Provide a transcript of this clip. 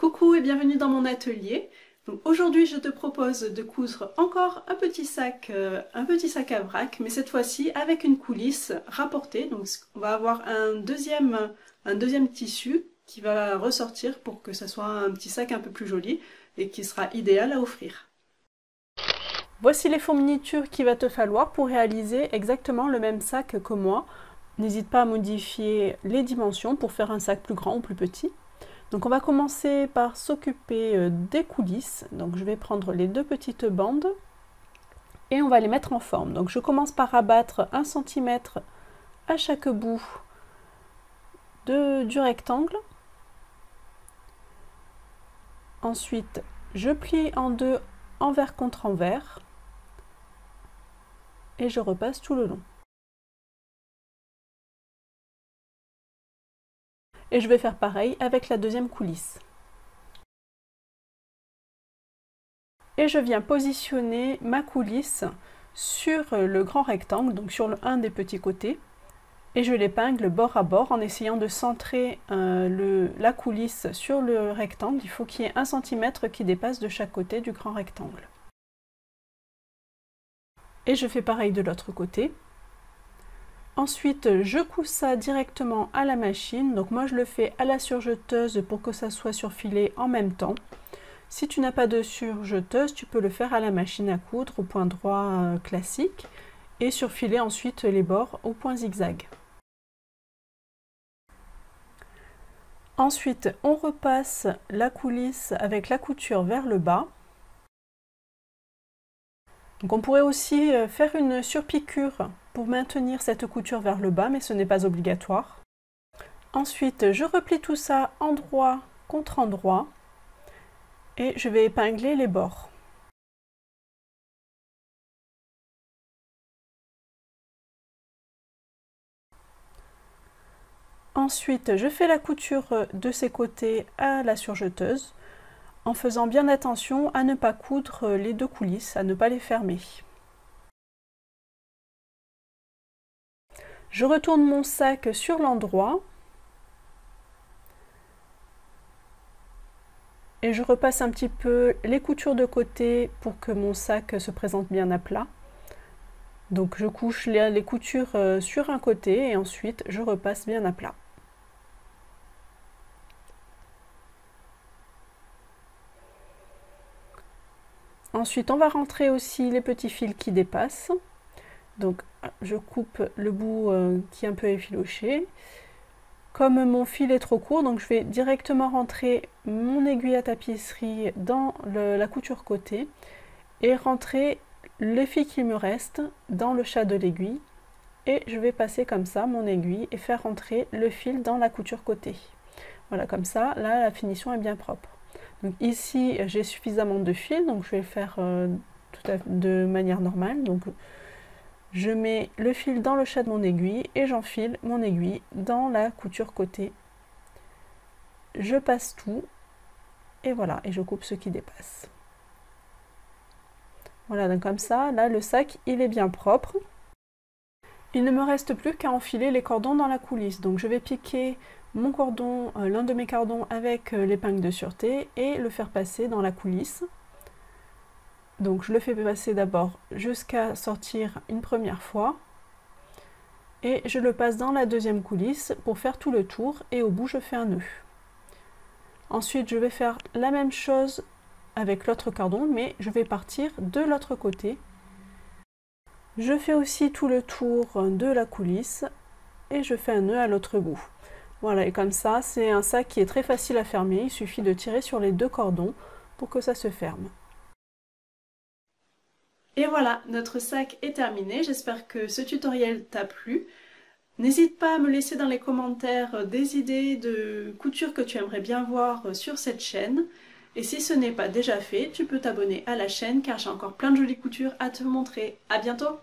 Coucou et bienvenue dans mon atelier. Aujourd'hui je te propose de coudre encore un petit sac à vrac, mais cette fois-ci avec une coulisse rapportée. Donc on va avoir un deuxième tissu qui va ressortir pour que ça soit un petit sac un peu plus joli et qui sera idéal à offrir. Voici les fournitures qu'il va te falloir pour réaliser exactement le même sac que moi. N'hésite pas à modifier les dimensions pour faire un sac plus grand ou plus petit. Donc on va commencer par s'occuper des coulisses. Donc je vais prendre les deux petites bandes et on va les mettre en forme. Donc je commence par abattre 1 cm à chaque bout du rectangle. Ensuite je plie en deux envers contre envers et je repasse tout le long. Et je vais faire pareil avec la deuxième coulisse. Et je viens positionner ma coulisse sur le grand rectangle, donc sur un des petits côtés. Et je l'épingle bord à bord en essayant de centrer la coulisse sur le rectangle. Il faut qu'il y ait 1 cm qui dépasse de chaque côté du grand rectangle. Et je fais pareil de l'autre côté. Ensuite, je couds ça directement à la machine. Donc moi, je le fais à la surjeteuse pour que ça soit surfilé en même temps. Si tu n'as pas de surjeteuse, tu peux le faire à la machine à coudre au point droit classique et surfiler ensuite les bords au point zigzag. Ensuite, on repasse la coulisse avec la couture vers le bas. Donc on pourrait aussi faire une surpiqûre pour maintenir cette couture vers le bas, mais ce n'est pas obligatoire. Ensuite, je replie tout ça endroit contre endroit et je vais épingler les bords. Ensuite, je fais la couture de ces côtés à la surjeteuse en faisant bien attention à ne pas coudre les deux coulisses, à ne pas les fermer. Je retourne mon sac sur l'endroit et je repasse un petit peu les coutures de côté pour que mon sac se présente bien à plat. Donc je couche les coutures sur un côté et ensuite je repasse bien à plat. Ensuite on va rentrer aussi les petits fils qui dépassent. Donc je coupe le bout qui est un peu effiloché. Comme mon fil est trop court, donc je vais directement rentrer mon aiguille à tapisserie dans la couture côté et rentrer les fils qui me restent dans le chat de l'aiguille. Et je vais passer comme ça mon aiguille et faire rentrer le fil dans la couture côté. Voilà, comme ça, là la finition est bien propre. Donc ici j'ai suffisamment de fil, donc je vais le faire de manière normale. Donc je mets le fil dans le chat de mon aiguille et j'enfile mon aiguille dans la couture côté. Je passe tout et voilà, et je coupe ce qui dépasse. Voilà, donc comme ça, là le sac il est bien propre. Il ne me reste plus qu'à enfiler les cordons dans la coulisse. Donc je vais piquer mon cordon, l'un de mes cordons avec l'épingle de sûreté et le faire passer dans la coulisse. Donc je le fais passer d'abord jusqu'à sortir une première fois et je le passe dans la deuxième coulisse pour faire tout le tour et au bout je fais un nœud. Ensuite je vais faire la même chose avec l'autre cordon, mais je vais partir de l'autre côté. Je fais aussi tout le tour de la coulisse et je fais un nœud à l'autre bout. Voilà, et comme ça c'est un sac qui est très facile à fermer, il suffit de tirer sur les deux cordons pour que ça se ferme. Et voilà, notre sac est terminé. J'espère que ce tutoriel t'a plu. N'hésite pas à me laisser dans les commentaires des idées de couture que tu aimerais bien voir sur cette chaîne. Et si ce n'est pas déjà fait, tu peux t'abonner à la chaîne car j'ai encore plein de jolies coutures à te montrer. À bientôt!